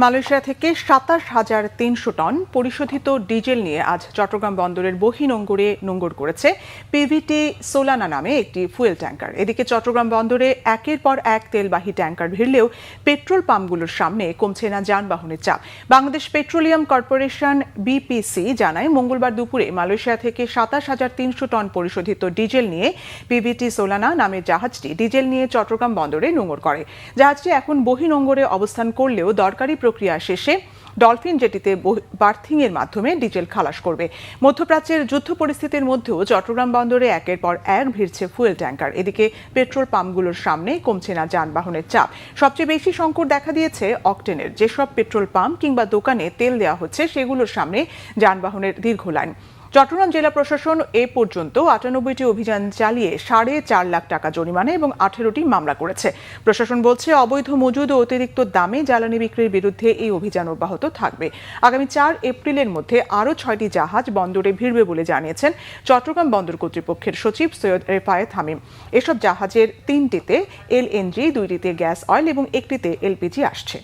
Malaysia থেকে ২৭,৩০০ ton পরিশোধিত diesel নিয়ে আজ চট্টগ্রাম বন্দরের বহিনোঙ্গরে নোঙ্গর করেছে পিভিটি সোলানা নামে একটি ফুয়েল ট্যাঙ্কার। এদিকে চট্টগ্রাম বন্দরে একের পর এক তেলবাহী ট্যাঙ্কার ভিড়লেও পেট্রোল পাম্পগুলোর সামনে কমছে না যানবাহনের চাপ। বাংলাদেশ পেট্রোলিয়াম কর্পোরেশন বিপিসি জানায়, মঙ্গলবার দুপুরে মালয়েশিয়া থেকে ২৭,৩০০ টন পরিশোধিত ডিজেল নিয়ে পিভিটি সোলানা নামের জাহাজটি ডিজেল নিয়ে চট্টগ্রাম বন্দরে নোঙ্গর করে। জাহাজটি এখন বহিনোঙ্গরে অবস্থান করলেও দরকারি প্রক্রিয়া শেষে ডলফিন জেটিতে বার্থিং এর মাধ্যমে ডিজেল খালাস করবে। মধ্যপ্রাচ্যের যুদ্ধ পরিস্থিতির মধ্যেও চট্টগ্রাম বন্দরে একের পর এক ভিড়ছে ফুয়েল ট্যাঙ্কার। এদিকে পেট্রোল পাম্পগুলোর সামনে কমছে না যানবাহনের চাপ। সবচেয়ে বেশি সংকট দেখা দিয়েছে অকটেনের। যেসব পেট্রোল পাম্প কিংবা দোকানে তেল দেওয়া হচ্ছে সেগুলোর সামনে যানবাহনের দীর্ঘ লাইন। চট্টগ্রাম জেলা প্রশাসন এ পর্যন্ত ৯৮টি অভিযান চালিয়ে ৪.৫ লাখ টাকা জরিমানা এবং ১৮টি মামলা করেছে। প্রশাসন বলছে, অবৈধ মজুদ ও অতিরিক্ত দামে জ্বালানি বিক্রির বিরুদ্ধে এই অভিযান অব্যাহত থাকবে। আগামী ৪ এপ্রিলের মধ্যে আরও ৬টি জাহাজ বন্দরে ভিড়বে বলে জানিয়েছেন চট্টগ্রাম বন্দর কর্তৃপক্ষের সচিব সৈয়দ রেফায়েত হামিম। এসব জাহাজের ৩টিতে এলএনজি, ২টিতে গ্যাস অয়েল এবং ১টিতে এলপিজি আসছে।